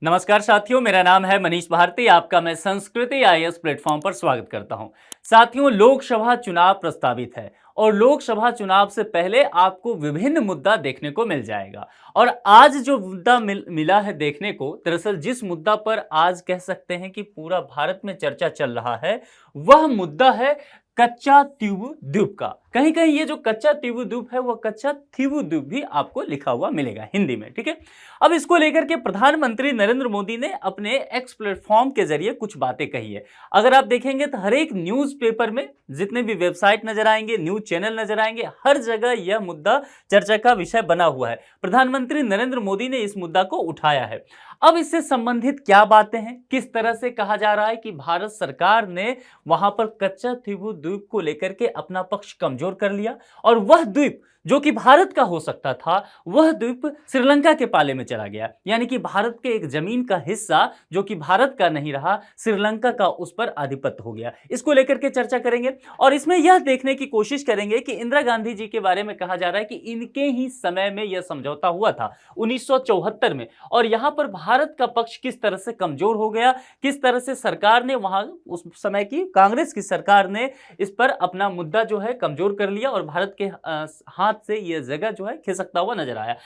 नमस्कार साथियों, मेरा नाम है मनीष भारती। आपका मैं संस्कृति आईएएस प्लेटफॉर्म पर स्वागत करता हूं। साथियों, लोकसभा चुनाव प्रस्तावित है और लोकसभा चुनाव से पहले आपको विभिन्न मुद्दा देखने को मिल जाएगा। और आज जो मुद्दा मिला है देखने को, दरअसल जिस मुद्दा पर आज कह सकते हैं कि पूरा भारत में चर्चा चल रहा है, वह मुद्दा है कच्चा तीवु द्वीप का। कहीं कहीं ये जो कच्चा तीवु द्वीप है वह कच्चा थीवु द्वीप भी आपको लिखा हुआ मिलेगा हिंदी में, ठीक है। अब इसको लेकर के प्रधानमंत्री नरेंद्र मोदी ने अपने एक्स प्लेटफॉर्म के जरिए कुछ बातें कही है। अगर आप देखेंगे तो हर एक न्यूज़पेपर में जितने भी वेबसाइट नजर आएंगे, न्यूज चैनल नजर आएंगे, हर जगह यह मुद्दा चर्चा का विषय बना हुआ है। प्रधानमंत्री नरेंद्र मोदी ने इस मुद्दा को उठाया है। अब इससे संबंधित क्या बातें हैं, किस तरह से कहा जा रहा है कि भारत सरकार ने वहां पर कच्चा थीवु द्वीप को लेकर के अपना पक्ष कमजोर कर लिया और वह द्वीप जो कि भारत का हो सकता था, वह द्वीप श्रीलंका के पाले में चला गया। यानी कि भारत के एक जमीन का हिस्सा जो कि भारत का नहीं रहा, श्रीलंका का उस पर आधिपत्य हो गया। इसको लेकर के चर्चा करेंगे और इसमें यह देखने की कोशिश करेंगे कि इंदिरा गांधी जी के बारे में कहा जा रहा है कि इनके ही समय में यह समझौता हुआ था 1974 में, और यहां पर भारत का पक्ष किस तरह से कमजोर हो गया, किस तरह से सरकार ने वहां उस समय की कांग्रेस की सरकार ने इस पर अपना मुद्दा जो है कमजोर कर लिया और भारत के हाथ से यह जगह जो है खिसकता हुआ नजर आया।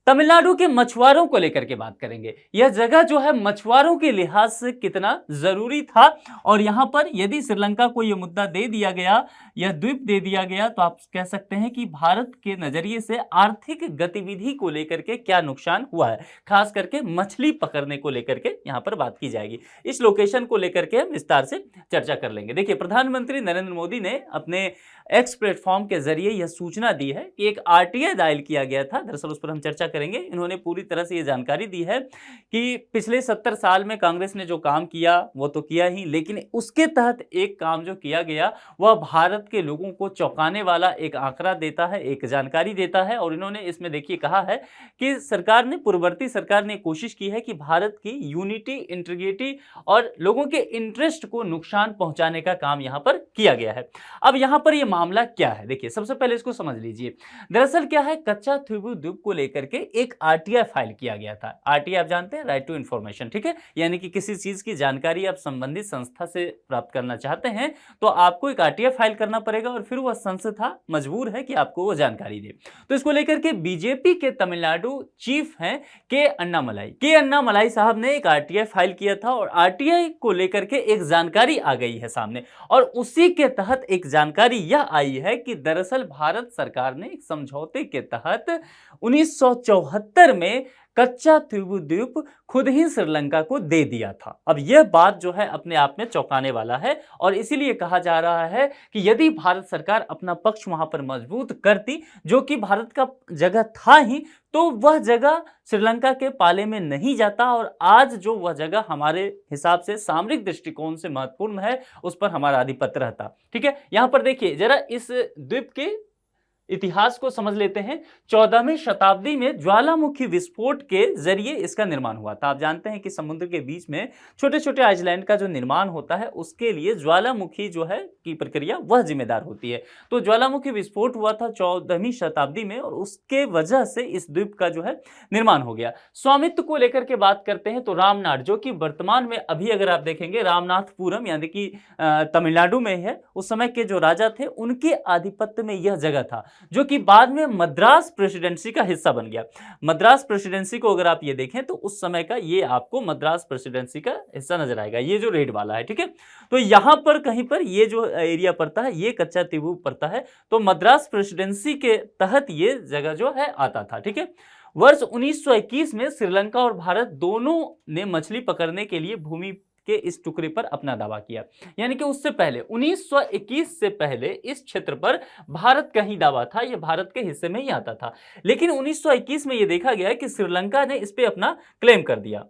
तमिलनाडु के मछुआरों को लेकर के बात करेंगे। यह जगह जो है मछुआरों के लिहाज से कितना जरूरी था, और यहां पर यदि श्रीलंका को यह मुद्दा दे दिया गया, यह द्वीप दे दिया गया, तो आप कह सकते हैं कि भारत के नजरिए से आर्थिक गतिविधि को लेकर के क्या नुकसान हुआ है। खास करके मछली पकड़ने को लेकर के यहां पर बात की जाएगी। इस लोकेशन को लेकर के हम विस्तार से चर्चा कर लेंगे। देखिए, प्रधानमंत्री नरेंद्र मोदी ने अपने एक्स प्लेटफॉर्म के जरिए यह सूचना दी है कि एक आरटीआई दायर किया गया था। दरअसल उस पर हम चर्चा करेंगे। इन्होंने पूरी तरह से यह जानकारी दी है कि पिछले 70 साल में कांग्रेस ने जो काम किया वो तो किया ही, लेकिन उसके तहत एक काम जो किया गया वह भारत के लोगों को चौंकाने वाला एक आंकड़ा देता है, एक जानकारी देता है। और इन्होंने इसमें देखिए कहा है कि सरकार ने, पूर्ववर्ती सरकार ने कोशिश की है कि भारत की यूनिटी, इंटीग्रिटी और लोगों के इंटरेस्ट को नुकसान पहुंचाने का काम यहां पर किया गया है। अब यहां पर यह मामला क्या है, देखिए सबसे पहले इसको समझ लीजिए। दरअसल क्या है, कच्चा थीवु द्वीप को लेकर के एक आरटीआई फाइल किया गया था। आरटीआई आप जानते हैं, राइट टू इंफॉर्मेशन, ठीक है। यानी कि किसी चीज की जानकारी आप संबंधित संस्था से प्राप्त करना चाहते हैं तो आपको एक आरटीआई फाइल करना पड़ेगा और फिर वह संस्था मजबूर है कि आपको वो जानकारी दे। तो इसको लेकर के बीजेपी के तमिलनाडु चीफ हैं के अन्नामलाई साहब ने एक आरटीआई फाइल किया था और आरटीआई को लेकर के एक जानकारी आ गई है सामने, और उसी के तहत एक जानकारी यह आई है कि दरअसल भारत सरकार ने एक समझौते के तहत 1974 में कच्चा थीवु द्वीप खुद ही श्रीलंका को दे दिया था। अब यह बात जो है अपने आप में चौंकाने वाला है, और इसीलिए कहा जा रहा है कि यदि भारत सरकार अपना पक्ष वहां पर मजबूत करती, जो कि भारत का जगह था ही, तो वह जगह श्रीलंका के पाले में नहीं जाता, और आज जो वह जगह हमारे हिसाब से सामरिक दृष्टिकोण से महत्वपूर्ण है उस पर हमारा आधिपत्य रहता, ठीक है। यहां पर देखिए जरा इस द्वीप के इतिहास को समझ लेते हैं। 14वीं शताब्दी में ज्वालामुखी विस्फोट के जरिए इसका निर्माण हुआ था। आप जानते हैं कि समुद्र के बीच में छोटे छोटे आइलैंड का जो निर्माण होता है उसके लिए ज्वालामुखी जो है की प्रक्रिया वह जिम्मेदार होती है। तो ज्वालामुखी विस्फोट हुआ था 14वीं शताब्दी में, और उसके वजह से इस द्वीप का जो है निर्माण हो गया। स्वामित्व को लेकर के बात करते हैं तो रामनाथ, जो कि वर्तमान में अभी अगर आप देखेंगे रामनाथपुरम यानी कि तमिलनाडु में है, उस समय के जो राजा थे उनके आधिपत्य में यह जगह था, जो कि बाद में मद्रास प्रेसिडेंसी का हिस्सा बन गया। मद्रास प्रेसिडेंसी को अगर आप ये देखें तो उस समय का ये आपको मद्रास प्रेसिडेंसी का हिस्सा नजर आएगा, ये जो रेड वाला है, ठीक है। तो यहां पर कहीं पर ये जो एरिया पड़ता है ये कच्चा तीवु पड़ता है, तो मद्रास प्रेसिडेंसी के तहत ये जगह जो है आता था, ठीक है। वर्ष 1921 में श्रीलंका और भारत दोनों ने मछली पकड़ने के लिए भूमि के इस टुकड़े पर अपना दावा किया। यानी कि उससे पहले 1921 से पहले इस क्षेत्र पर भारत का ही दावा था, यह भारत के हिस्से में ही आता था। लेकिन 1921 में यह देखा गया कि श्रीलंका ने इस पे अपना क्लेम कर दिया।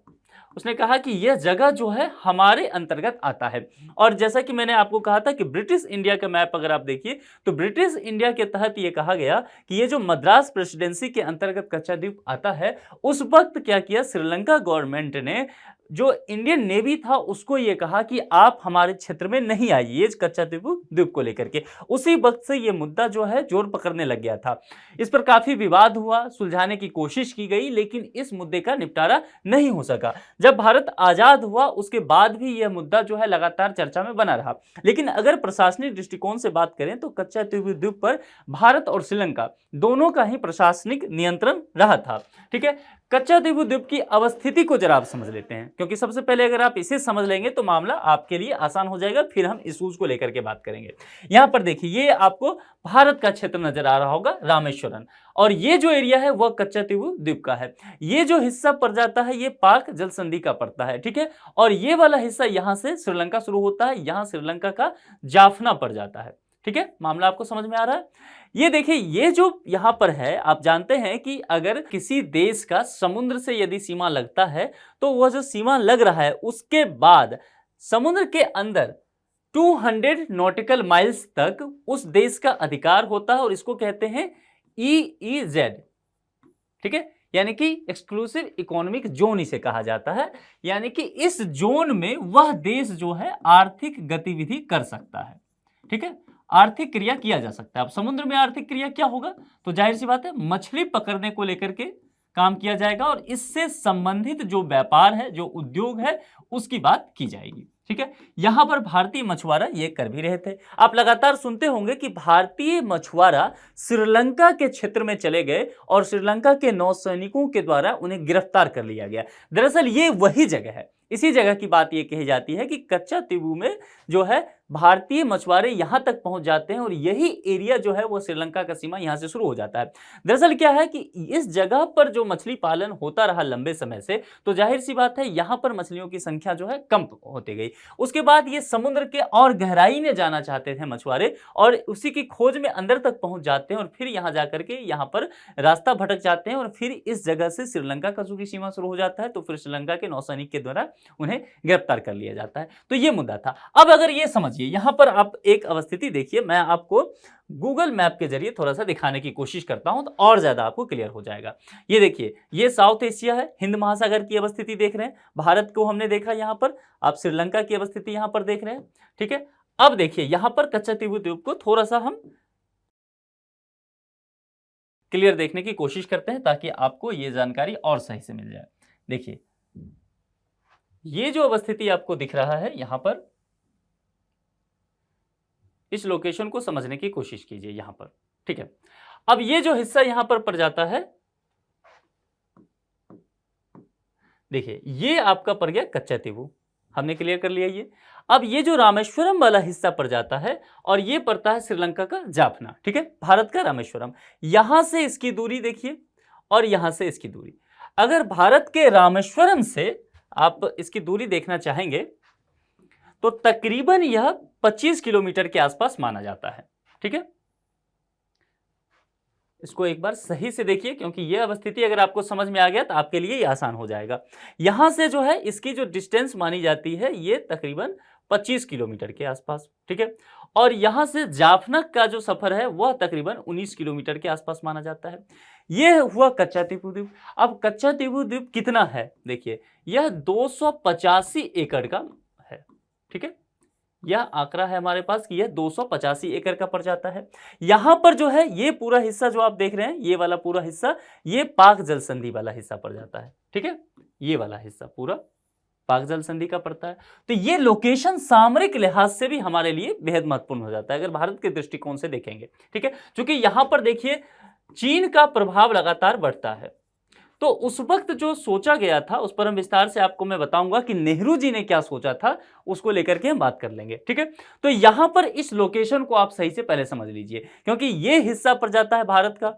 उसने कहा कि यह जगह जो है हमारे अंतर्गत आता है। और जैसा कि मैंने आपको कहा था कि ब्रिटिश इंडिया का मैप अगर आप देखिए तो ब्रिटिश इंडिया के तहत यह कहा गया कि ये जो मद्रास प्रेसिडेंसी के अंतर्गत कच्चा द्वीप आता है, उस वक्त क्या किया श्रीलंका गवर्नमेंट ने जो इंडियन नेवी था उसको ये कहा कि आप हमारे क्षेत्र में नहीं आइए, ये कच्चातीपू द्वीप को लेकर के। उसी वक्त से ये मुद्दा जो है जोर पकड़ने लग गया था। इस पर काफी विवाद हुआ, सुलझाने की कोशिश की गई, लेकिन इस मुद्दे का निपटारा नहीं हो सका। जब भारत आजाद हुआ उसके बाद भी यह मुद्दा जो है लगातार चर्चा में बना रहा। लेकिन अगर प्रशासनिक दृष्टिकोण से बात करें तो कच्चातीपू द्वीप पर भारत और श्रीलंका दोनों का ही प्रशासनिक नियंत्रण रहा था। ठीक है, कच्चातीपू द्वीप की अवस्थिति को जरा आप समझ लेते हैं, क्योंकि सबसे पहले अगर आप इसे समझ लेंगे तो मामला आपके लिए आसान हो जाएगा, फिर हम इशूज को लेकर के बात करेंगे। यहां पर देखिए, ये आपको भारत का क्षेत्र नजर आ रहा होगा, रामेश्वरम, और ये जो एरिया है वह कच्चातीपू द्वीप का है। ये जो हिस्सा पड़ जाता है ये पाक जल संधि का पड़ता है। ठीक है, और ये वाला हिस्सा यहां से श्रीलंका शुरू होता है, यहां श्रीलंका का जाफना पड़ जाता है। ठीक है, मामला आपको समझ में आ रहा है। ये देखिए, ये जो यहां पर है, आप जानते हैं कि अगर किसी देश का समुद्र से यदि सीमा लगता है तो वह जो सीमा लग रहा है उसके बाद समुद्र के अंदर 200 नॉटिकल माइल्स तक उस देश का अधिकार होता है, और इसको कहते हैं EEZ। ठीक है, यानी कि एक्सक्लूसिव इकोनॉमिक जोन इसे कहा जाता है, यानी कि इस जोन में वह देश जो है आर्थिक गतिविधि कर सकता है। ठीक है, आर्थिक क्रिया किया जा सकता है। अब समुद्र में आर्थिक क्रिया क्या होगा, तो जाहिर सी बात है मछली पकड़ने को लेकर के काम किया जाएगा, और इससे संबंधित जो व्यापार है, जो उद्योग है, उसकी बात की जाएगी। ठीक है, यहां पर भारतीय मछुआरा ये कर भी रहे थे। आप लगातार सुनते होंगे कि भारतीय मछुआरा श्रीलंका के क्षेत्र में चले गए और श्रीलंका के नौसैनिकों के द्वारा उन्हें गिरफ्तार कर लिया गया। दरअसल ये वही जगह है, इसी जगह की बात ये कही जाती है कि कच्चातीपू में जो है भारतीय मछुआरे यहां तक पहुंच जाते हैं, और यही एरिया जो है वो श्रीलंका का सीमा यहां से शुरू हो जाता है। दरअसल क्या है कि इस जगह पर जो मछली पालन होता रहा लंबे समय से, तो जाहिर सी बात है यहां पर मछलियों की संख्या जो है कम होती गई। उसके बाद ये समुद्र के और गहराई में जाना चाहते थे मछुआरे, और उसी की खोज में अंदर तक पहुंच जाते हैं, और फिर यहां जाकर के यहां पर रास्ता भटक जाते हैं, और फिर इस जगह से श्रीलंका का चूंकि सीमा शुरू हो जाता है, तो फिर श्रीलंका के नौसैनिक के द्वारा उन्हें गिरफ्तार कर लिया जाता है। तो ये मुद्दा था। अब अगर ये समझिए, यहां पर आप एक अवस्थिति देखिए, मैं आपको गूगल मैप के जरिए थोड़ा सा दिखाने की कोशिश करता हूं तो और ज्यादा आपको क्लियर हो जाएगा। ये देखिए, ये साउथ एशिया है, हिंद महासागर की अवस्थिति देख रहे हैं, भारत को हमने देखा यहां पर, आप श्रीलंका की अवस्थिति यहां पर देख रहे हैं। ठीक है, अब देखिए यहां पर कच्चातीपू द्वीप को थोड़ा सा हम क्लियर देखने की कोशिश करते हैं ताकि आपको ये जानकारी और सही से मिल जाए। देखिए, ये जो अवस्थिति आपको दिख रहा है यहां पर, इस लोकेशन को समझने की कोशिश कीजिए यहां पर। ठीक है, अब ये जो हिस्सा यहां पर पड़ जाता है, देखिए ये आपका पड़ गया कच्चातीपू, हमने क्लियर कर लिया ये। अब ये जो रामेश्वरम वाला हिस्सा पड़ जाता है, और ये पड़ता है श्रीलंका का जाफना। ठीक है, भारत का रामेश्वरम, यहां से इसकी दूरी देखिए, और यहां से इसकी दूरी। अगर भारत के रामेश्वरम से आप इसकी दूरी देखना चाहेंगे तो तकरीबन यह 25 किलोमीटर के आसपास माना जाता है। ठीक है, इसको एक बार सही से देखिए, क्योंकि यह अवस्थिति अगर आपको समझ में आ गया तो आपके लिए ये आसान हो जाएगा। यहां से जो है इसकी जो डिस्टेंस मानी जाती है ये तकरीबन 25 किलोमीटर के आसपास। ठीक है, और यहां से जाफना का जो सफर है वह तकरीबन 19 किलोमीटर के आसपास माना जाता है। यह हुआ कच्चातीपू द्वीप। अब कच्चातीपू द्वीप कितना है, देखिए यह 285 एकड़ का है। ठीक है, यह आंकड़ा है हमारे पास कि यह 285 एकड़ का पड़ जाता है। यहां पर जो है ये पूरा हिस्सा जो आप देख रहे हैं, ये वाला पूरा हिस्सा, ये पाक जल संधि वाला हिस्सा पड़ जाता है। ठीक है, ये वाला हिस्सा पूरा पाक जल संधि का पड़ता है। तो ये लोकेशन सामरिक लिहाज से भी हमारे लिए बेहद महत्वपूर्ण हो जाता है अगर भारत के दृष्टिकोण से देखेंगे। ठीक है, क्योंकि यहां पर देखिए चीन का प्रभाव लगातार बढ़ता है, तो उस वक्त जो सोचा गया था उस पर हम विस्तार से आपको मैं बताऊंगा कि नेहरू जी ने क्या सोचा था, उसको लेकर के हम बात कर लेंगे। ठीक है, तो यहां पर इस लोकेशन को आप सही से पहले समझ लीजिए, क्योंकि ये हिस्सा पड़ जाता है भारत का,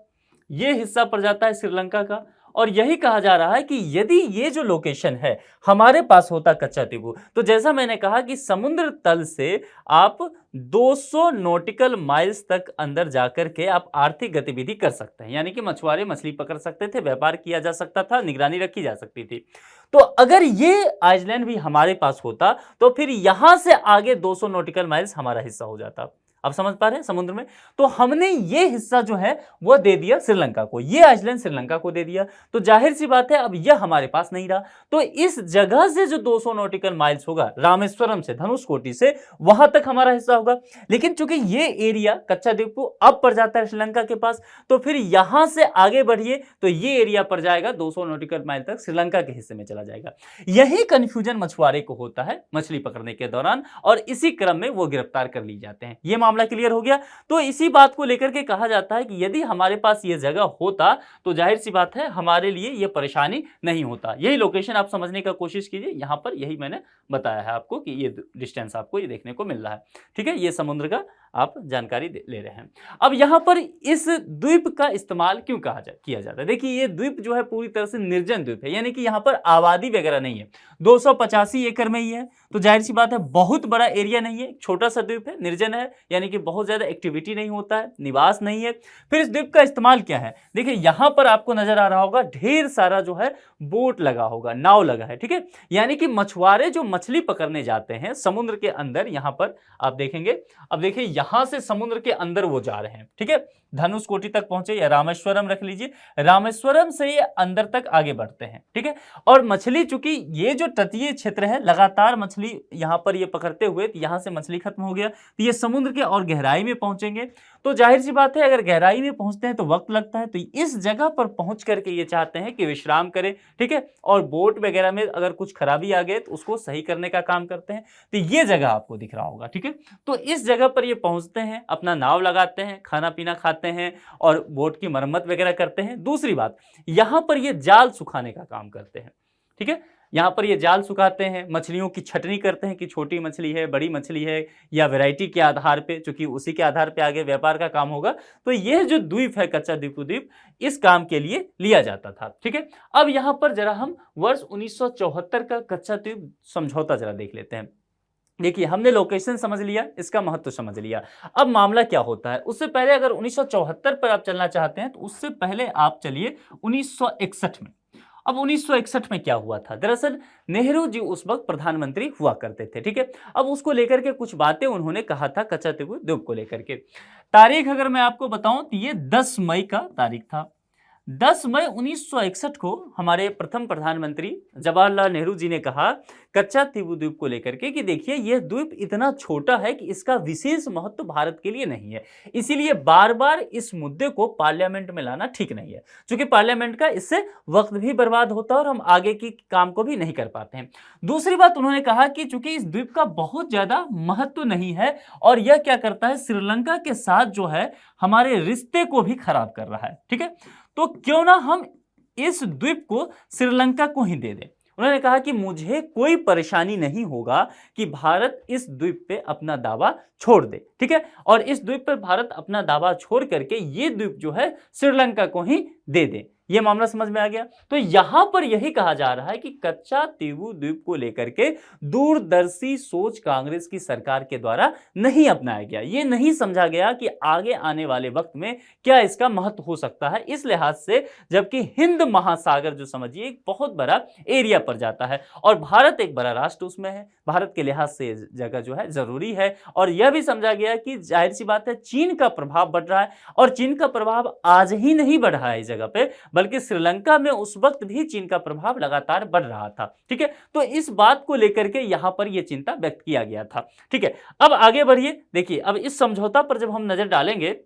ये हिस्सा पड़ जाता है श्रीलंका का, और यही कहा जा रहा है कि यदि ये जो लोकेशन है हमारे पास होता कच्चातीपू, तो जैसा मैंने कहा कि समुद्र तल से आप 200 नॉटिकल माइल्स तक अंदर जाकर के आप आर्थिक गतिविधि कर सकते हैं, यानी कि मछुआरे मछली पकड़ सकते थे, व्यापार किया जा सकता था, निगरानी रखी जा सकती थी। तो अगर ये आइलैंड भी हमारे पास होता तो फिर यहां से आगे 200 नॉटिकल माइल्स हमारा हिस्सा हो जाता। आप समझ पा रहे हैं, समुद्र में। तो हमने ये हिस्सा जो है वो दे दिया श्रीलंका को, ये आइसलैंड श्रीलंका को दे दिया। तो जाहिर सी बात है अब यह हमारे पास नहीं रहा। तो इस जगह से जो 200 नॉटिकल माइल्स होगा, रामेश्वरम से, धनुषकोटी से, वहां तक हमारा हिस्सा होगा। लेकिन चूंकि ये एरिया कच्चा द्वीप अब पड़ जाता है श्रीलंका के पास, तो फिर यहां से आगे बढ़िए तो ये एरिया पड़ जाएगा 200 नॉटिकल माइल तक, श्रीलंका के हिस्से में चला जाएगा। यही कंफ्यूजन मछुआरे को होता है मछली पकड़ने के दौरान, और इसी क्रम में वो गिरफ्तार कर ली जाते हैं। ये मामला क्लियर हो गया। तो इसी बात को लेकर के कहा जाता है कि यदि हमारे पास ये जगह होता तो जाहिर सी बात है हमारे लिए ये परेशानी नहीं होता। यही लोकेशन आप समझने का कोशिश कीजिए, यहां पर यही मैंने बताया है आपको कि ये डिस्टेंस आपको ये देखने को मिल रहा है। ठीक है, ये समुद्र का आप जानकारी ले रहे हैं। अब यहां पर इस द्वीप का इस्तेमाल क्यों किया जाता है? देखिए, ये द्वीप जो है पूरी तरह से निर्जन द्वीप है, यानी कि यहां पर आबादी वगैरह नहीं है। 285 एकड़ में ही है, तो जाहिर सी बात है बहुत बड़ा एरिया नहीं है, छोटा सा द्वीप है, निर्जन है, यानी कि बहुत ज्यादा एक्टिविटी नहीं होता है, निवास नहीं है। फिर इस द्वीप का इस्तेमाल क्या है? देखिए, यहां पर आपको नजर आ रहा होगा ढेर सारा जो है बोट लगा होगा, नाव लगा है। ठीक है, यानी कि मछुआरे जो मछली पकड़ने जाते हैं समुद्र के अंदर, यहां पर आप देखेंगे, अब देखिए यहां से समुद्र के अंदर वो जा रहे हैं। ठीक है, धनुषकोटी तक पहुंचे या रामेश्वरम रख लीजिए, रामेश्वरम से ये अंदर तक आगे बढ़ते हैं। ठीक है, और मछली, चूंकि ये जो तटीय क्षेत्र है, लगातार मछली यहां पर ये पकड़ते हुए, तो यहां से मछली खत्म हो गया तो ये समुद्र के और गहराई में पहुंचेंगे। तो जाहिर सी बात है अगर गहराई में पहुंचते हैं तो वक्त लगता है, तो इस जगह पर पहुंच करके ये चाहते हैं कि विश्राम करें। ठीक है, और बोट वगैरह में अगर कुछ खराबी आ गए तो उसको सही करने का काम करते हैं। तो ये जगह आपको दिख रहा होगा। ठीक है, तो इस जगह पर ये पहुंचते हैं, अपना नाव लगाते हैं, खाना पीना खाते हैं और बोट की मरम्मत वगैरह करते हैं। दूसरी बात, यहां पर ये जाल सुखाने का काम करते हैं। ठीक है, यहां पर ये जाल सुखाते हैं, मछलियों की छटनी करते हैं कि छोटी मछली है, बड़ी मछली है, या वैरायटी के आधार पे, चूंकि उसी के आधार पे आगे व्यापार का काम होगा। तो यह जो द्वीप है कच्चा द्वीप इस काम के लिए लिया जाता था। ठीक है, अब यहां पर जरा हम वर्ष 1974 का कच्चा द्वीप समझौता जरा देख लेते हैं। देखिए, हमने लोकेशन समझ लिया, इसका महत्व समझ लिया। अब मामला क्या होता है, उससे पहले अगर 1974 पर आप चलना चाहते हैं तो उससे पहले आप चलिए 1961 में। अब 1961 में क्या हुआ था? दरअसल नेहरू जी उस वक्त प्रधानमंत्री हुआ करते थे। ठीक है, अब उसको लेकर के कुछ बातें उन्होंने कहा था कच्चा द्वीप को लेकर के। तारीख अगर मैं आपको बताऊं तो ये 10 मई का तारीख था। 10 मई 1961 को हमारे प्रथम प्रधानमंत्री जवाहरलाल नेहरू जी ने कहा कच्चा द्वीप को लेकर के कि देखिए, यह द्वीप इतना छोटा है कि इसका विशेष महत्व भारत के लिए नहीं है, इसीलिए बार बार इस मुद्दे को पार्लियामेंट में लाना ठीक नहीं है, क्योंकि पार्लियामेंट का इससे वक्त भी बर्बाद होता है और हम आगे की काम को भी नहीं कर पाते हैं। दूसरी बात उन्होंने कहा कि चूंकि इस द्वीप का बहुत ज्यादा महत्व नहीं है और यह क्या करता है, श्रीलंका के साथ जो है हमारे रिश्ते को भी खराब कर रहा है। ठीक है, तो क्यों ना हम इस द्वीप को श्रीलंका को ही दे दें। उन्होंने कहा कि मुझे कोई परेशानी नहीं होगा कि भारत इस द्वीप पे अपना दावा छोड़ दे। ठीक है, और इस द्वीप पर भारत अपना दावा छोड़ करके ये द्वीप जो है श्रीलंका को ही दे दे। ये मामला समझ में आ गया। तो यहां पर यही कहा जा रहा है कि कच्चा द्वीप को लेकर के दूरदर्शी सोच कांग्रेस की सरकार के द्वारा नहीं अपनाया गया। ये नहीं समझा गया कि आगे आने वाले वक्त में क्या इसका महत्व हो सकता है, इस लिहाज से, जबकि हिंद महासागर जो समझिए एक बहुत बड़ा एरिया पर जाता है और भारत एक बड़ा राष्ट्र उसमें है, भारत के लिहाज से जगह जो है जरूरी है। और यह भी समझा गया कि जाहिर सी बात है चीन का प्रभाव बढ़ रहा है और चीन का प्रभाव आज ही नहीं बढ़ रहा है इस जगह पे, बल्कि श्रीलंका में उस वक्त भी चीन का प्रभाव लगातार बढ़ रहा था। ठीक है, तो इस बात को लेकर के यहां पर यह चिंता व्यक्त किया गया था। ठीक है, अब आगे बढ़िए। देखिए, अब इस समझौता पर जब हम नजर डालेंगे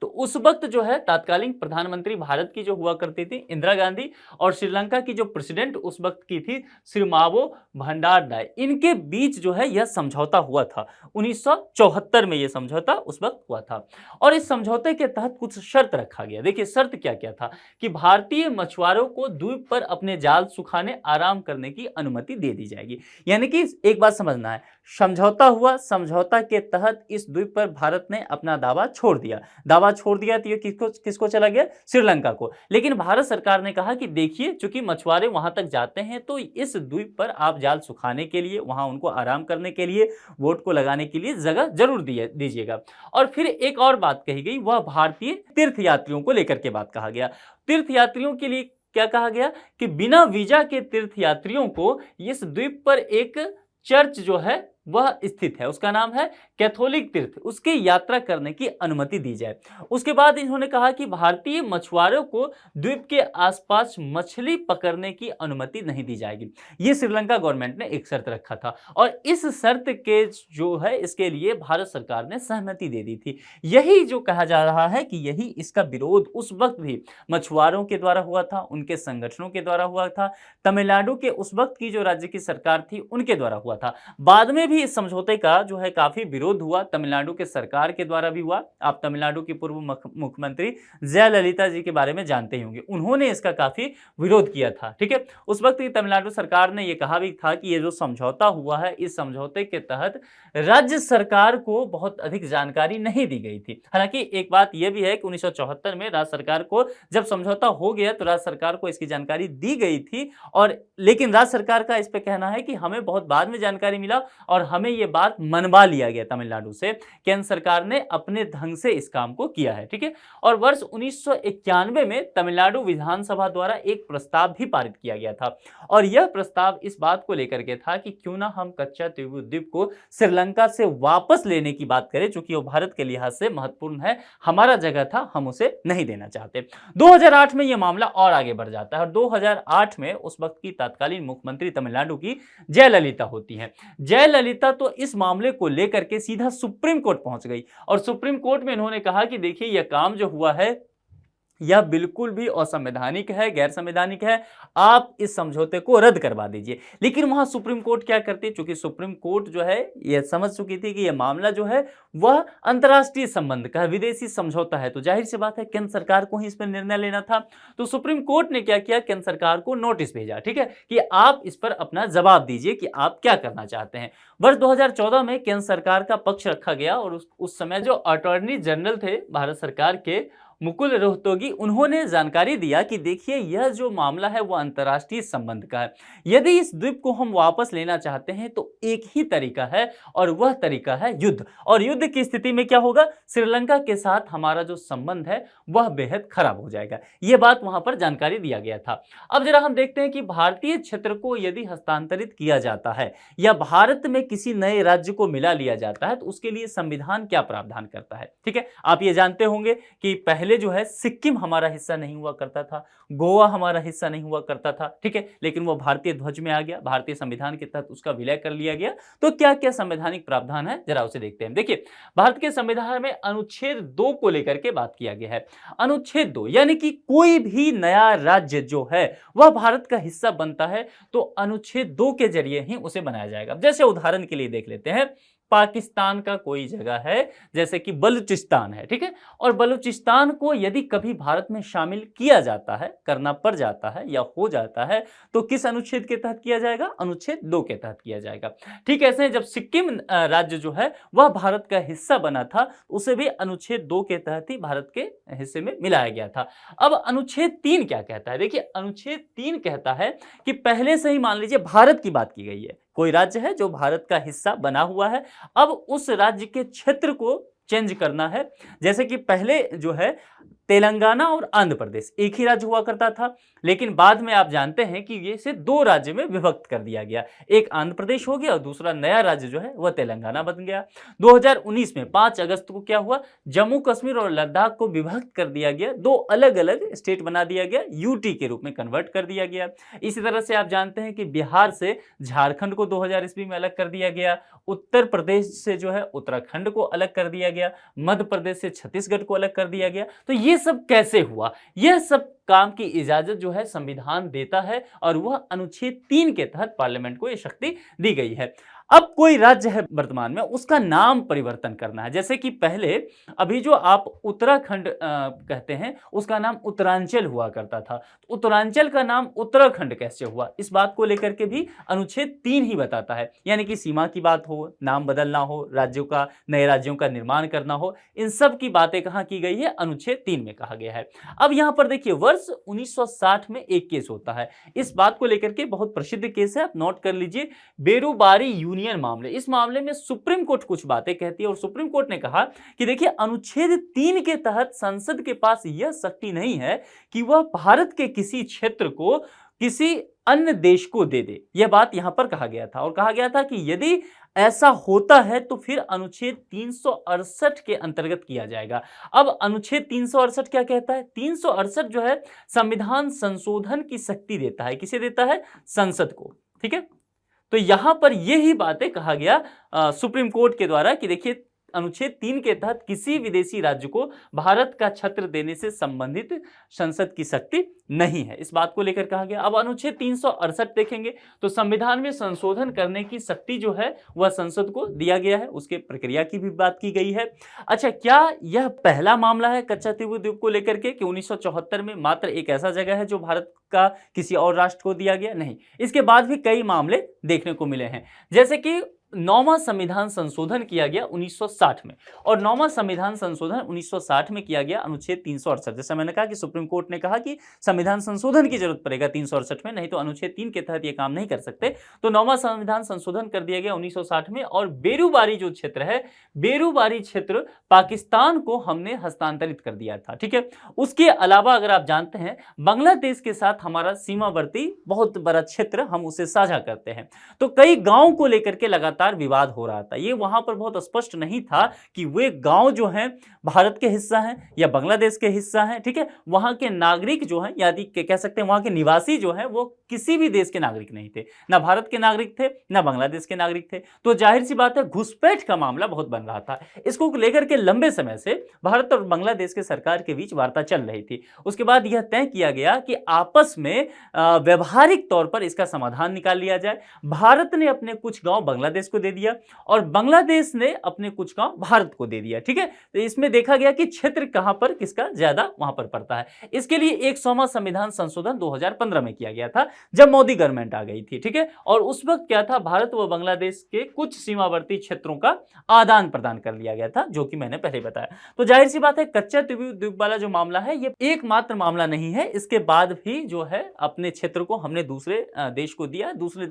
तो उस वक्त जो है तत्कालीन प्रधानमंत्री भारत की जो हुआ करती थी इंदिरा गांधी, और श्रीलंका की जो प्रेसिडेंट उस वक्त की थी श्रीमावो भंडारनाय, इनके बीच जो है यह समझौता हुआ था। 1974 में यह समझौता उस वक्त हुआ था और इस समझौते के तहत कुछ शर्त रखा गया। देखिए, शर्त क्या क्या था कि भारतीय मछुआरों को द्वीप पर अपने जाल सुखाने, आराम करने की अनुमति दे दी जाएगी। यानी कि एक बात समझना है, समझौता हुआ, समझौता के तहत इस द्वीप पर भारत ने अपना दावा छोड़ दिया। तो ये किसको चला गया? श्रीलंका को। लेकिन भारत सरकार ने कहा कि देखिए, चूंकि मछुआरे वहां तक जाते हैं तो इस द्वीप पर आप जाल सुखाने के लिए, वहां उनको आराम करने के लिए, बोट को लगाने के लिए जगह जरूर दीजिएगा। और फिर एक और बात कही गई, वह भारतीय तीर्थयात्रियों को लेकर के बात कहा गया। तीर्थयात्रियों के लिए क्या कहा गया कि बिना वीजा के तीर्थयात्रियों को इस द्वीप पर एक चर्च जो है वह स्थित है, उसका नाम है कैथोलिक तीर्थ उसकी यात्रा करने की अनुमति दी जाए। उसके बाद इन्होंने कहा कि भारतीय मछुआरों को द्वीप के आसपास मछली पकड़ने की अनुमति नहीं दी जाएगी। ये श्रीलंका गवर्नमेंट ने एक शर्त रखा था और इस शर्त के जो है इसके लिए भारत सरकार ने सहमति दे दी थी। यही जो कहा जा रहा है कि यही इसका विरोध उस वक्त भी मछुआरों के द्वारा हुआ था, उनके संगठनों के द्वारा हुआ था, तमिलनाडु के उस वक्त की जो राज्य की सरकार थी उनके द्वारा हुआ था। बाद में भी इस समझौते का जो है काफी विरोध हुआ, तमिलनाडु के सरकार के द्वारा भी हुआ। आप तमिलनाडु की पूर्व मुख्यमंत्री जयललिता जी के बारे में जानते ही होंगे, उन्होंने इसका काफी विरोध किया था। ठीक है, उस वक्त की तमिलनाडु सरकार ने यह कहा भी था कि ये जो समझौता हुआ है इस समझौते के तहत राज्य सरकार को बहुत अधिक जानकारी नहीं दी गई थी। हालांकि एक बात यह भी है कि 1974 में राज्य सरकार को जब समझौता हो गया तो राज्य सरकार को इसकी जानकारी दी गई थी, और लेकिन राज्य सरकार का इस पे कहना है कि हमें बहुत बाद में जानकारी मिला और हमें यह बात मनवा लिया गया तमिलनाडु से। केंद्र सरकार ने अपने ढंग से इस काम को किया है। ठीक है, और वर्ष 1991 में तमिलनाडु विधानसभा द्वारा एक प्रस्ताव भी पारित किया गया था, और यह प्रस्ताव इस बात को लेकर के था कि क्यों ना हम कच्चा द्वीप को श्रीलंका से वापस लेने की बात करें, चूंकि वो भारत के लिहाज से महत्वपूर्ण है, हमारा जगह था, हम उसे नहीं देना चाहते। 2008 में यह मामला और आगे बढ़ जाता है और 2008 में उस वक्त की तत्कालीन मुख्यमंत्री तमिलनाडु की जयललिता होती है। जयललिता तो इस मामले को लेकर के सीधा सुप्रीम कोर्ट पहुंच गई और सुप्रीम कोर्ट में इन्होंने कहा कि देखिए यह काम जो हुआ है यह बिल्कुल भी असंवैधानिक है, गैर संवैधानिक है, आप इस समझौते को रद्द करवा दीजिए। लेकिन वहां सुप्रीम कोर्ट क्या करती, क्योंकि सुप्रीम कोर्ट जो है यह समझ चुकी थी कि यह मामला जो है वह अंतर्राष्ट्रीय संबंध का विदेशी समझौता है, तो जाहिर सी बात है केंद्र सरकार को ही इस पर निर्णय लेना था। तो सुप्रीम कोर्ट ने क्या किया, केंद्र सरकार को नोटिस भेजा, ठीक है, कि आप इस पर अपना जवाब दीजिए कि आप क्या करना चाहते हैं। वर्ष 2014 में केंद्र सरकार का पक्ष रखा गया और उस समय जो अटॉर्नी जनरल थे भारत सरकार के, मुकुल रोहतगी, उन्होंने जानकारी दिया कि देखिए यह जो मामला है वह अंतर्राष्ट्रीय संबंध का है। यदि इस द्वीप को हम वापस लेना चाहते हैं तो एक ही तरीका है और वह तरीका है युद्ध, और युद्ध की स्थिति में क्या होगा, श्रीलंका के साथ हमारा जो संबंध है वह बेहद खराब हो जाएगा। यह बात वहां पर जानकारी दिया गया था। अब जरा हम देखते हैं कि भारतीय क्षेत्र को यदि हस्तांतरित किया जाता है या भारत में किसी नए राज्य को मिला लिया जाता है तो उसके लिए संविधान क्या प्रावधान करता है। ठीक है, आप ये जानते होंगे कि पहले जो है सिक्किम हमारा हिस्सा नहीं हुआ करता था, गोवा हमारा हिस्सा नहीं हुआ करता था, ठीक है, लेकिन वो भारतीय ध्वज में आ गया, भारतीय संविधान के तहत उसका विलय कर लिया गया। तो क्या क्या संवैधानिक प्रावधान है जरा उसे देखते हैं। देखिए, भारत के संविधान में अनुच्छेद 2 को लेकर के बात किया गया है। अनुच्छेद 2 यानी कि कोई भी नया राज्य जो है वह भारत का हिस्सा बनता है तो अनुच्छेद 2 के जरिए ही उसे बनाया जाएगा। जैसे उदाहरण के लिए देख लेते हैं, पाकिस्तान का कोई जगह है जैसे कि बलूचिस्तान है, ठीक है, और बलूचिस्तान को यदि कभी भारत में शामिल किया जाता है, करना पड़ जाता है या हो जाता है तो किस अनुच्छेद के तहत किया जाएगा, अनुच्छेद 2 के तहत किया जाएगा। ठीक है, ऐसे जब सिक्किम राज्य जो है वह भारत का हिस्सा बना था उसे भी अनुच्छेद 2 के तहत ही भारत के हिस्से में मिलाया गया था। अब अनुच्छेद 3 क्या कहता है, देखिए अनुच्छेद 3 कहता है कि पहले से ही मान लीजिए भारत की बात की गई है, कोई राज्य है जो भारत का हिस्सा बना हुआ है, अब उस राज्य के क्षेत्र को चेंज करना है। जैसे कि पहले जो है तेलंगाना और आंध्र प्रदेश एक ही राज्य हुआ करता था, लेकिन बाद में आप जानते हैं कि ये से 2 राज्य में विभक्त कर दिया गया, एक आंध्र प्रदेश हो गया और दूसरा नया राज्य जो है वह तेलंगाना बन गया। 2019 में 5 अगस्त को क्या हुआ, जम्मू कश्मीर और लद्दाख को विभक्त कर दिया गया, 2 अलग अलग स्टेट बना दिया गया, यूटी के रूप में कन्वर्ट कर दिया गया। इसी तरह से आप जानते हैं कि बिहार से झारखंड को 2000 ईस्वी में अलग कर दिया गया, उत्तर प्रदेश से जो है उत्तराखंड को अलग कर दिया गया, मध्य प्रदेश से छत्तीसगढ़ को अलग कर दिया गया। तो ये सब कैसे हुआ, यह सब काम की इजाजत जो है संविधान देता है और वह अनुच्छेद 3 के तहत पार्लियामेंट को यह शक्ति दी गई है। अब कोई राज्य है वर्तमान में, उसका नाम परिवर्तन करना है। जैसे कि पहले अभी जो आप उत्तराखंड कहते हैं उसका नाम उत्तरांचल हुआ करता था, तो उत्तरांचल का नाम उत्तराखंड कैसे हुआ, इस बात को लेकर के भी अनुच्छेद 3 ही बताता है। यानी कि सीमा की बात हो, नाम बदलना हो, राज्यों का, नए राज्यों का निर्माण करना हो, इन सब की बातें कहाँ की गई है, अनुच्छेद 3 में कहा गया है। अब यहाँ पर देखिए वर्ष 1960 में एक केस होता है, इस बात को लेकर के बहुत प्रसिद्ध केस है, आप नोट कर लीजिए, बेरूबारी यूनियन मामले। इस मामले में सुप्रीम कोर्ट कुछ बातें कहती है और सुप्रीम कोर्ट ने कहा कि देखिए अनुच्छेद 3 के तहत संसद के पास यह शक्ति नहीं है कि वह भारत के किसी क्षेत्र को किसी अन्य देश को दे दे। यह बात यहां पर कहा गया था और कहा गया था कि यदि ऐसा होता है तो फिर अनुच्छेद 368 के अंतर्गत किया जाएगा। अब अनुच्छेद 368 क्या कहता है? 368 जो है संविधान संशोधन की शक्ति देता है। किसे देता है? संसद को। ठीक है, तो यहां पर यही बातें कहा गया सुप्रीम कोर्ट के द्वारा कि देखिए अनुच्छेद 3 के तहत किसी विदेशी राज्य को भारत का छत्र देने से संबंधित संसद की शक्ति नहीं है, इस बात को लेकर कहा गया। अब अनुच्छेद 368 देखेंगे तो संविधान में संशोधन करने की शक्ति जो है वह संसद को दिया गया है, उसके प्रक्रिया की भी बात की गई है। अच्छा, क्या यह पहला मामला है कच्चा द्वीप को लेकर के कि 1974 में मात्र एक ऐसा जगह है जो भारत का किसी और राष्ट्र को दिया गया? नहीं, इसके बाद भी कई मामले देखने को मिले हैं, जैसे कि 9वां संविधान संशोधन किया गया 1960 में, और 9वां संविधान संशोधन 1960 में किया गया अनुच्छेद 368। जैसा मैंने कहा कि सुप्रीम कोर्ट ने कहा कि संविधान संशोधन की जरूरत पड़ेगा 368 में, नहीं तो अनुच्छेद 3 के तहत ये काम नहीं कर सकते। तो 9वां संविधान संशोधन कर दिया गया 1960 में, और बेरूबारी जो क्षेत्र है, बेरूबारी क्षेत्र पाकिस्तान को हमने हस्तांतरित कर दिया था। ठीक है, उसके अलावा अगर आप जानते हैं बांग्लादेश के साथ हमारा सीमावर्ती बहुत बड़ा क्षेत्र हम उसे साझा करते हैं, तो कई गांवों को लेकर के लगातार विवाद हो रहा था। ये वहां पर बहुत स्पष्ट नहीं था कि वे गांव जो हैं भारत के हिस्सा हैं या बांग्लादेश के हिस्सा हैं। ठीक है, वहां के नागरिक जो हैं, यानी कह सकते हैं वहां के निवासी जो हैं वो किसी भी देश के नागरिक नहीं थे, ना भारत के नागरिक थे ना बांग्लादेश के नागरिक थे। तो जाहिर सी बात है घुसपैठ का मामला बहुत बन रहा था। इसको लेकर के लंबे समय से भारत और बांग्लादेश के सरकार के बीच वार्ता चल रही थी। उसके बाद यह तय किया गया कि आपस में व्यवहारिक तौर पर इसका समाधान निकाल लिया जाए। भारत ने अपने कुछ गांव बांग्लादेश को दे दिया और बांग्लादेश ने अपने कुछ गांव भारत को दे दिया। ठीक है, तो इसमें देखा गया कि क्षेत्र कहां पर किसका ज्यादा वहां पर पड़ता है। इसके लिए 100वां संविधान संशोधन 2015 में किया गया था, जब मोदी गवर्नमेंट आ गई थी। ठीक है, और उस वक्त क्या था, भारत व बांग्लादेश के कुछ सीमावर्ती क्षेत्रों का आदान प्रदान कर लिया गया था, जो कि मैंने पहले बताया। तो जाहिर सी बात है कच्चा द्वीप वाला जो मामला है ये एकमात्र मामला नहीं है, इसके बाद भी जो है अपने क्षेत्र को हमने दूसरे देश को दिया, दूसरे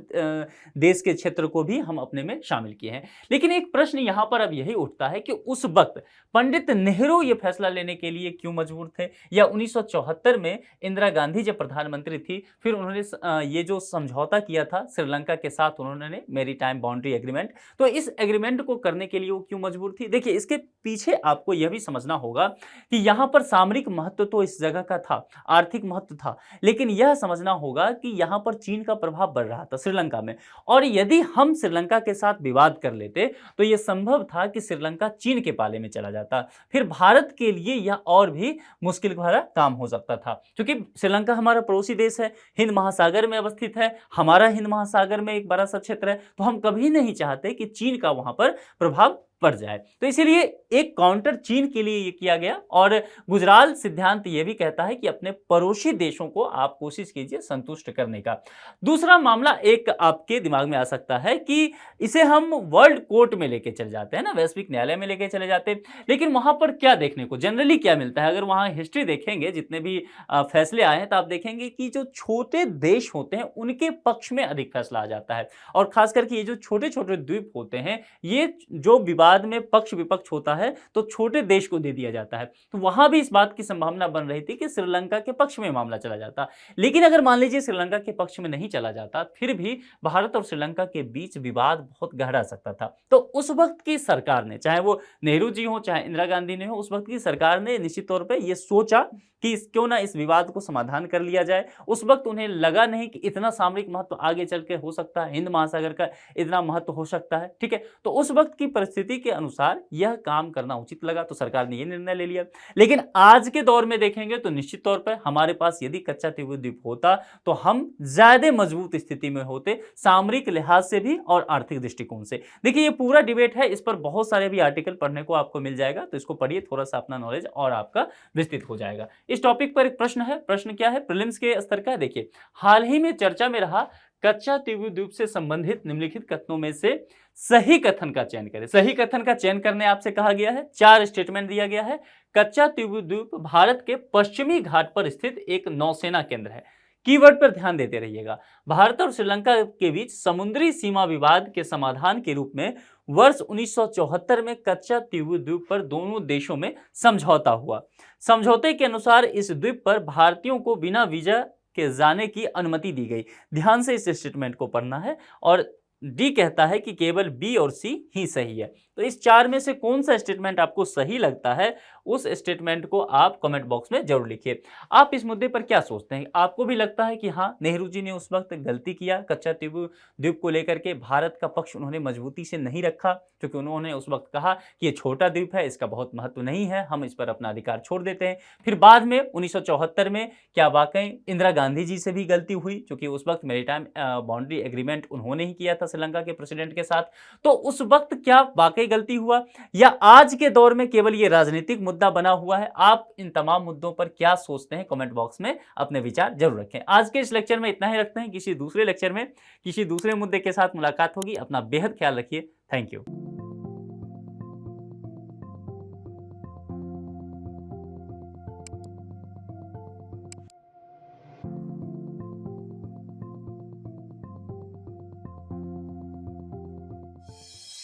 देश के क्षेत्र को भी हम अपने में शामिल किए हैं। लेकिन एक प्रश्न यहां पर अब यही उठता है कि उस वक्त पंडित नेहरू यह फैसला लेने के लिए क्यों मजबूर थे, या 1974 में इंदिरा गांधी जब प्रधानमंत्री थी फिर उन्होंने ये जो समझौता किया था श्रीलंका के साथ, उन्होंने मैरीटाइम बाउंड्री एग्रीमेंट, तो इस एग्रीमेंट को करने के लिए वो क्यों मजबूर थी? देखिए इसके पीछे आपको यह भी समझना होगा कि यहां पर सामरिक महत्व तो इस जगह का था, आर्थिक महत्व था, लेकिन यह समझना होगा कि यहां पर चीन का प्रभाव बढ़ रहा था श्रीलंका में, और यदि हम श्रीलंका के साथ विवाद कर लेते तो यह संभव था कि श्रीलंका चीन के पाले में चला जाता, फिर भारत के लिए यह और भी मुश्किल भरा काम हो सकता था, क्योंकि श्रीलंका हमारा पड़ोसी देश है, हिंद महासागर में अवस्थित है, हमारा हिंद महासागर में एक बड़ा सा क्षेत्र है, तो हम कभी नहीं चाहते कि चीन का वहां पर प्रभाव पड़ जाए। तो इसीलिए एक काउंटर चीन के लिए ये किया गया, और गुजराल सिद्धांत ये भी कहता है कि अपने पड़ोसी देशों को आप कोशिश कीजिए संतुष्ट करने का। दूसरा मामला एक आपके दिमाग में आ सकता है कि इसे हम वर्ल्ड कोर्ट में लेके चले जाते हैं ना, वैश्विक न्यायालय में लेके चले जाते हैं, लेकिन वहां पर क्या देखने को जनरली क्या मिलता है? अगर वहां हिस्ट्री देखेंगे, जितने भी फैसले आए हैं, तो आप देखेंगे कि जो छोटे देश होते हैं उनके पक्ष में अधिक फैसला आ जाता है, और खास करके ये जो छोटे छोटे द्वीप होते हैं, ये जो बाद में पक्ष विपक्ष होता है तो छोटे देश को दे दिया जाता है। तो वहां भी इस बात की संभावना बन रही थी कि श्रीलंका के पक्ष में मामला चला जाता, लेकिन अगर मान लीजिए श्रीलंका के पक्ष में नहीं चला जाता, फिर भी भारत और श्रीलंका के बीच विवाद बहुत गहरा सकता था। तो उस वक्त की सरकार ने, चाहे वो नेहरू जी हो चाहे इंदिरा गांधी ने हो, उस वक्त की सरकार ने निश्चित तौर पर यह सोचा कि क्यों ना इस विवाद को समाधान कर लिया जाए। उस वक्त उन्हें लगा नहीं कि इतना सामरिक महत्व आगे चल के हो सकता है, हिंद महासागर का इतना महत्व हो सकता है। ठीक है, तो उस वक्त की परिस्थिति के अनुसार यह काम करना उचित लगा, तो सरकार ने यह निर्णय ले लिया। लेकिन आज के दौर में देखेंगे तो निश्चित तौर पर हमारे पास यदि कच्चा द्वीप होता तो हम ज्यादा मजबूत स्थिति में होते, सामरिक लिहाज से भी और आर्थिक दृष्टिकोण से। देखिए ये पूरा डिबेट है, इस पर बहुत सारे भी आर्टिकल पढ़ने को आपको मिल जाएगा, तो इसको पढ़िए, थोड़ा सा अपना नॉलेज और आपका विस्तृत हो जाएगा। इस टॉपिक पर एक प्रश्न है, प्रश्न क्या है, प्रीलिम्स के स्तर का है। देखिए हाल ही में चर्चा में रहा कच्चा द्वीप से संबंधित निम्नलिखित कथनों में से सही कथन का चयन करें। सही कथन का चयन करने आपसे कहा गया है, 4 स्टेटमेंट दिया गया है। कच्चा द्वीप भारत के पश्चिमी घाट पर स्थित एक नौसेना केंद्र है। कीवर्ड पर ध्यान देते रहिएगा। भारत और श्रीलंका के बीच समुद्री सीमा विवाद के समाधान के रूप में वर्ष 1974 में कच्चा द्वीप पर दोनों देशों में समझौता हुआ। समझौते के अनुसार इस द्वीप पर भारतीयों को बिना वीजा के जाने की अनुमति दी गई। ध्यान से इस स्टेटमेंट को पढ़ना है और डी कहता है कि केवल बी और सी ही सही है। तो इस चार में से कौन सा स्टेटमेंट आपको सही लगता है, उस स्टेटमेंट को आप कमेंट बॉक्स में जरूर लिखिए। आप इस मुद्दे पर क्या सोचते हैं? आपको भी लगता है कि हाँ, नेहरू जी ने उस वक्त गलती किया, कच्चा द्वीप द्वीप को लेकर के भारत का पक्ष उन्होंने मजबूती से नहीं रखा, क्योंकि उन्होंने उस वक्त कहा कि ये छोटा द्वीप है, इसका बहुत महत्व नहीं है, हम इस पर अपना अधिकार छोड़ देते हैं। फिर बाद में 1974 में क्या वाकई इंदिरा गांधी जी से भी गलती हुई, क्योंकि उस वक्त मेरीटाइम बाउंड्री एग्रीमेंट उन्होंने ही किया था श्रीलंका के प्रेसिडेंट के साथ। तो उस वक्त क्या वाकई गलती हुआ, या आज के दौर में केवल ये राजनीतिक मुद्दा बना हुआ है? आप इन तमाम मुद्दों पर क्या सोचते हैं, कमेंट बॉक्स में अपने विचार जरूर रखें। आज के इस लेक्चर में इतना ही रखते हैं, किसी दूसरे लेक्चर में किसी दूसरे मुद्दे के साथ मुलाकात होगी। अपना बेहद ख्याल रखिए। Thank you.